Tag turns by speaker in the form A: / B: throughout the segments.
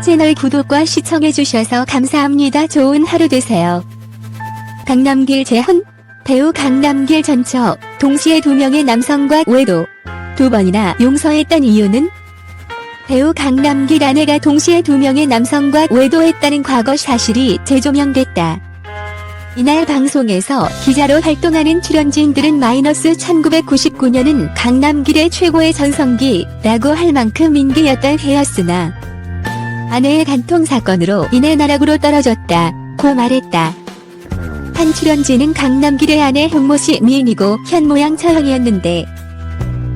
A: 채널 구독과 시청해주셔서 감사합니다. 좋은 하루 되세요. 강남길 재혼, 배우 강남길 전처, 동시에 2명의 남성과 외도, 2번이나 용서했던 이유는? 배우 강남길 아내가 동시에 2명의 남성과 외도했다는 과거 사실이 재조명됐다. 이날 방송에서 기자로 활동하는 출연진들은 마이너스 1999년은 강남길의 최고의 전성기라고 할 만큼 인기였던 해였으나 아내의 간통 사건으로 인해 나락으로 떨어졌다고 말했다. 한 출연진은 강남길의 아내 홍모씨 미인이고 현모양 처형이었는데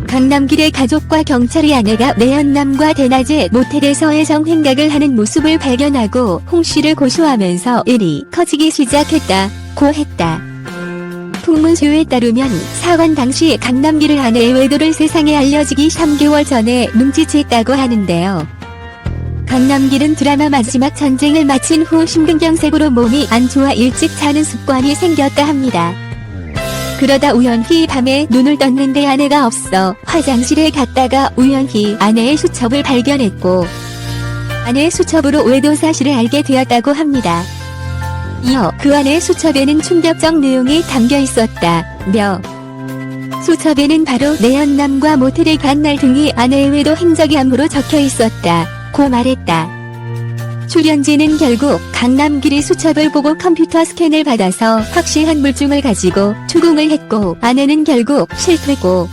A: 강남길의 가족과 경찰이 아내가 내연남과 대낮에 모텔에서의 성행각을 하는 모습을 발견하고 홍씨를 고소하면서 일이 커지기 시작했다고 했다. 풍문수요에 따르면 사건 당시 강남길의 아내의 외도를 세상에 알려지기 3개월 전에 눈치챘다고 하는데요. 강남길은 드라마 마지막 전쟁을 마친 후 심근경색으로 몸이 안 좋아 일찍 자는 습관이 생겼다 합니다. 그러다 우연히 밤에 눈을 떴는데 아내가 없어 화장실에 갔다가 우연히 아내의 수첩을 발견했고 아내의 수첩으로 외도 사실을 알게 되었다고 합니다. 이어 그 안에 수첩에는 충격적 내용이 담겨 있었다며 수첩에는 바로 내연남과 모텔에 간 날 등이 아내의 외도 행적이 암으로 적혀 있었다고 말했다. 출연진은 결국 강남길이 수첩을 보고 컴퓨터 스캔을 받아서 확실한 물증을 가지고 추궁을 했고 아내는 결국 실패고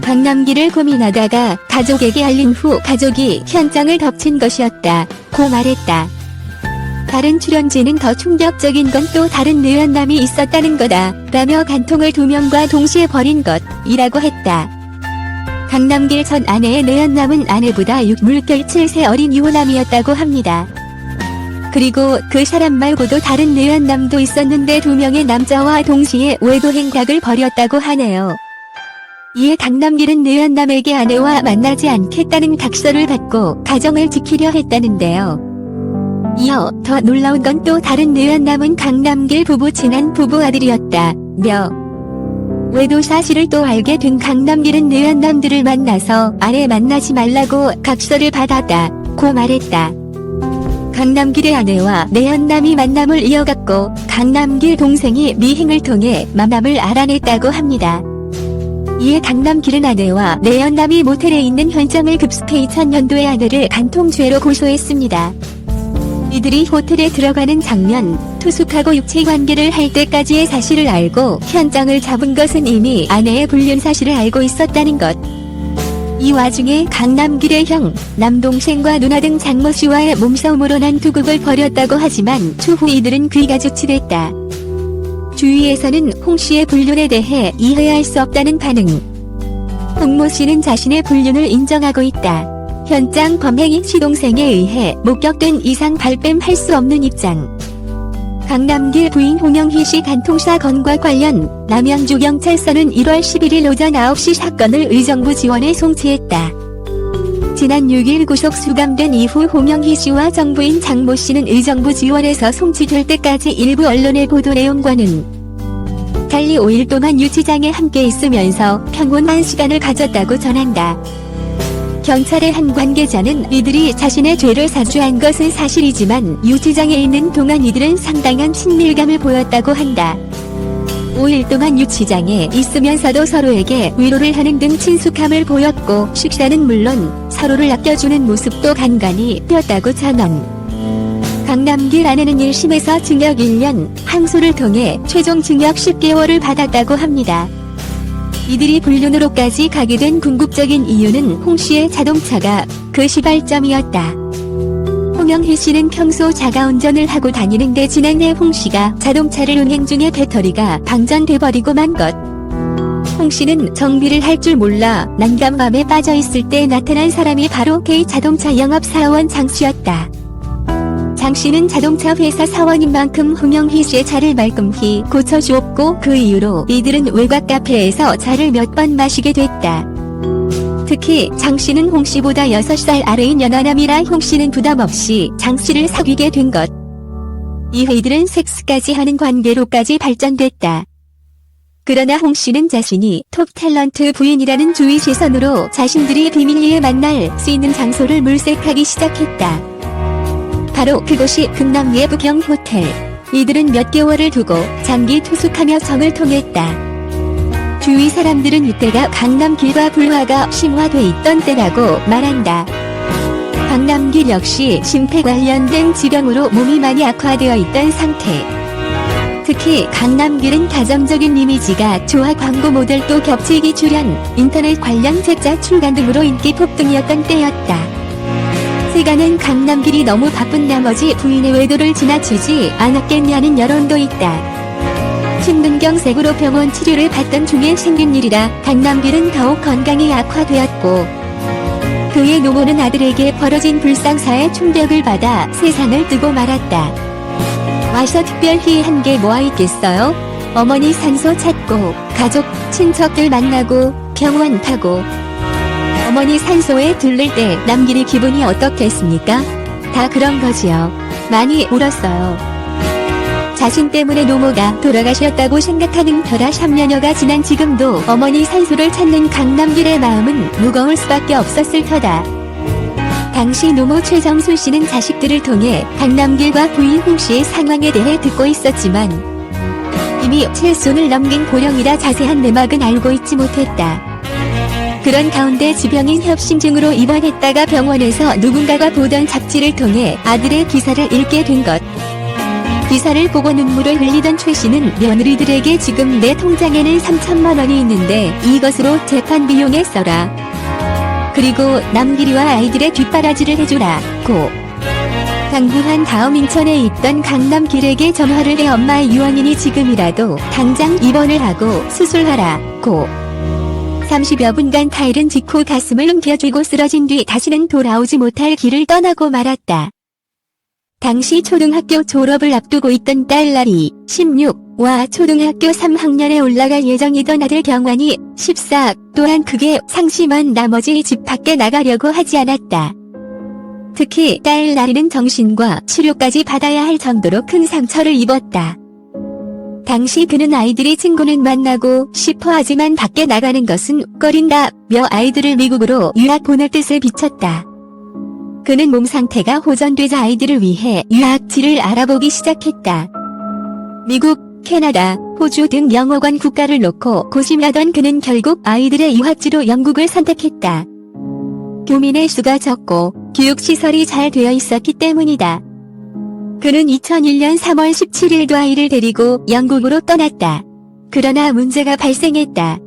A: 강남길을 고민하다가 가족에게 알린 후 가족이 현장을 덮친 것이었다고 말했다. 다른 출연진은 더 충격적인 건 또 다른 내연남이 있었다는 거다 라며 간통을 2명과 동시에 벌인 것이라고 했다. 강남길 전 아내의 내연남은 아내보다 물결 7세 어린 유부남이었다고 합니다. 그리고 그 사람 말고도 다른 내연남도 있었는데 2명의 남자와 동시에 외도 행각을 벌였다고 하네요. 이에 강남길은 내연남에게 아내와 만나지 않겠다는 각서를 받고 가정을 지키려 했다는데요. 이어 더 놀라운 건 또 다른 내연남은 강남길 부부 친한 부부 아들이었다며 외도 사실을 또 알게 된 강남길은 내연남들을 만나서 아내 만나지 말라고 각서를 받았다고 말했다. 강남길의 아내와 내연남이 만남을 이어갔고 강남길 동생이 미행을 통해 만남을 알아냈다고 합니다. 이에 강남길은 아내와 내연남이 모텔에 있는 현장을 급습해 2000년도에 아내를 간통죄로 고소했습니다. 이들이 호텔에 들어가는 장면, 투숙하고 육체관계를 할 때까지의 사실을 알고 현장을 잡은 것은 이미 아내의 불륜 사실을 알고 있었다는 것. 이 와중에 강남길의 형, 남동생과 누나 등 장모씨와의 몸싸움으로 난 두국을 벌였다고 하지만 추후 이들은 귀가 조치됐다. 주위에서는 홍씨의 불륜에 대해 이해할 수 없다는 반응. 홍모씨는 자신의 불륜을 인정하고 있다. 현장 범행이 시동생에 의해 목격된 이상 발뺌할 수 없는 입장. 강남길 부인 홍영희씨 간통 사건과 관련 남양주경찰서는 1월 11일 오전 9시 사건을 의정부 지원에 송치했다. 지난 6일 구속 수감된 이후 홍영희씨와 정부인 장모씨는 의정부 지원에서 송치될 때까지 일부 언론의 보도 내용과는 달리 5일 동안 유치장에 함께 있으면서 평온한 시간을 가졌다고 전한다. 경찰의 한 관계자는 이들이 자신의 죄를 사주한 것은 사실이지만 유치장에 있는 동안 이들은 상당한 친밀감을 보였다고 한다. 5일 동안 유치장에 있으면서도 서로에게 위로를 하는 등 친숙함을 보였고 식사는 물론 서로를 아껴주는 모습도 간간히 띄었다고 전한. 강남길 아내는 1심에서 징역 1년, 항소를 통해 최종 징역 10개월을 받았다고 합니다. 이들이 불륜으로까지 가게 된 궁극적인 이유는 홍씨의 자동차가 그 시발점이었다. 홍영희씨는 평소 자가운전을 하고 다니는데 지난해 홍씨가 자동차를 운행 중에 배터리가 방전돼버리고 만 것. 홍씨는 정비를 할 줄 몰라 난감함에 빠져있을 때 나타난 사람이 바로 K자동차 영업사원 장씨였다. 장씨는 자동차 회사 사원인 만큼 홍영희씨의 차를 말끔히 고쳐주었고 그 이후로 이들은 외곽 카페에서 차를 몇 번 마시게 됐다. 특히 장씨는 홍씨보다 6살 아래인 연하남이라 홍씨는 부담없이 장씨를 사귀게 된 것. 이후 이들은 섹스까지 하는 관계로까지 발전됐다. 그러나 홍씨는 자신이 톱 탤런트 부인이라는 주위 시선으로 자신들이 비밀리에 만날 수 있는 장소를 물색하기 시작했다. 바로 그곳이 극남 예부경 호텔. 이들은 몇 개월을 두고 장기 투숙하며 정을 통했다. 주위 사람들은 이때가 강남길과 불화가 심화돼 있던 때라고 말한다. 강남길 역시 심폐 관련된 질병으로 몸이 많이 악화되어 있던 상태. 특히 강남길은 가정적인 이미지가 좋아 광고 모델도 겹치기 출연, 인터넷 관련 책자 출간 등으로 인기 폭등이었던 때였다. 세간은 강남길이 너무 바쁜 나머지 부인의 외도를 지나치지 않았겠냐는 여론도 있다. 심근경색으로 병원 치료를 받던 중에 생긴 일이라 강남길은 더욱 건강이 악화되었고 그의 노모는 아들에게 벌어진 불상사에 충격을 받아 세상을 뜨고 말았다. 와서 특별히 한 게 뭐가 있겠어요? 어머니 산소 찾고 가족, 친척들 만나고 병원 가고 어머니 산소에 들를 때 남길이 기분이 어떻겠습니까? 다 그런 거지요. 많이 울었어요. 자신 때문에 노모가 돌아가셨다고 생각하는 터라 3년여가 지난 지금도 어머니 산소를 찾는 강남길의 마음은 무거울 수밖에 없었을 터다. 당시 노모 최정순 씨는 자식들을 통해 강남길과 부인 홍 씨의 상황에 대해 듣고 있었지만 이미 7순을 넘긴 고령이라 자세한 내막은 알고 있지 못했다. 그런 가운데 지병인 협심증으로 입원했다가 병원에서 누군가가 보던 잡지를 통해 아들의 기사를 읽게 된 것. 기사를 보고 눈물을 흘리던 최 씨는 며느리들에게 지금 내 통장에는 3천만 원이 있는데 이것으로 재판 비용에 써라. 그리고 남길이와 아이들의 뒷바라지를 해주라.고 당부한 다음 인천에 있던 강남길에게 전화를 해 엄마의 유언이니 지금이라도 당장 입원을 하고 수술하라.고 30여 분간 타이른 직후 가슴을 움켜쥐고 쓰러진 뒤 다시는 돌아오지 못할 길을 떠나고 말았다. 당시 초등학교 졸업을 앞두고 있던 딸날이 16와 초등학교 3학년에 올라갈 예정이던 아들 경환이 14 또한 크게 상심한 나머지 집 밖에 나가려고 하지 않았다. 특히 딸날이는 정신과 치료까지 받아야 할 정도로 큰 상처를 입었다. 당시 그는 아이들이 친구는 만나고 싶어 하지만 밖에 나가는 것은 꺼린다며 아이들을 미국으로 유학 보낼 뜻을 비췄다. 그는 몸 상태가 호전되자 아이들을 위해 유학지를 알아보기 시작했다. 미국, 캐나다, 호주 등 영어권 국가를 놓고 고심하던 그는 결국 아이들의 유학지로 영국을 선택했다. 교민의 수가 적고 교육시설이 잘 되어 있었기 때문이다. 그는 2001년 3월 17일도 아이를 데리고 영국으로 떠났다. 그러나 문제가 발생했다.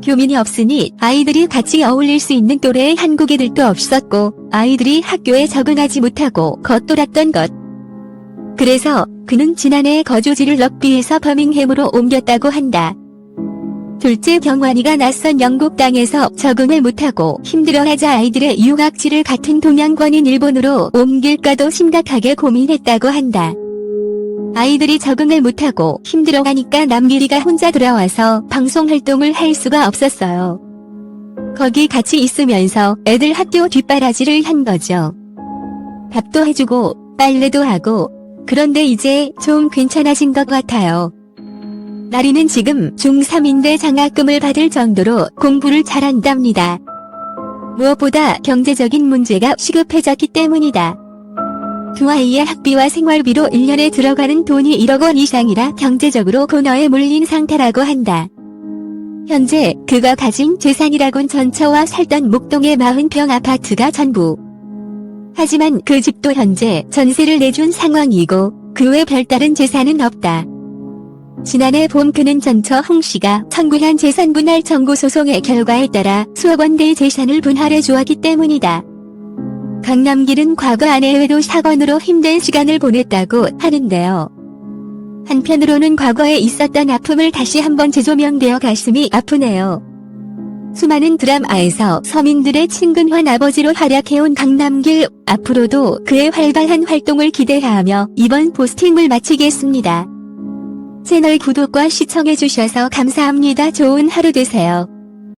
A: 교민이 없으니 아이들이 같이 어울릴 수 있는 또래의 한국 애들도 없었고 아이들이 학교에 적응하지 못하고 겉돌았던 것. 그래서 그는 지난해 거주지를 럭비에서 버밍햄으로 옮겼다고 한다. 둘째 경환이가 낯선 영국 땅에서 적응을 못하고 힘들어하자 아이들의 유학지를 같은 동양권인 일본으로 옮길까도 심각하게 고민했다고 한다. 아이들이 적응을 못하고 힘들어하니까 남길이가 혼자 돌아와서 방송활동을 할 수가 없었어요. 거기 같이 있으면서 애들 학교 뒷바라지를 한 거죠. 밥도 해주고 빨래도 하고 그런데 이제 좀 괜찮아진 것 같아요. 나리는 지금 중3인데 장학금을 받을 정도로 공부를 잘한답니다. 무엇보다 경제적인 문제가 시급해졌기 때문이다. 두 아이의 학비와 생활비로 1년에 들어가는 돈이 1억 원 이상이라 경제적으로 고너에 몰린 상태라고 한다. 현재 그가 가진 재산이라곤 전처와 살던 목동의 40평 아파트가 전부. 하지만 그 집도 현재 전세를 내준 상황이고 그 외 별다른 재산은 없다. 지난해 봄 그는 전처 홍 씨가 청구한 재산분할 청구 소송의 결과에 따라 수억 원대의 재산을 분할해 주었기 때문이다. 강남길은 과거 아내 외도 사건으로 힘든 시간을 보냈다고 하는데요. 한편으로는 과거에 있었던 아픔을 다시 한번 재조명되어 가슴이 아프네요. 수많은 드라마에서 서민들의 친근한 아버지로 활약해온 강남길, 앞으로도 그의 활발한 활동을 기대하며 이번 포스팅을 마치겠습니다. 채널 구독과 시청해주셔서 감사합니다. 좋은 하루 되세요.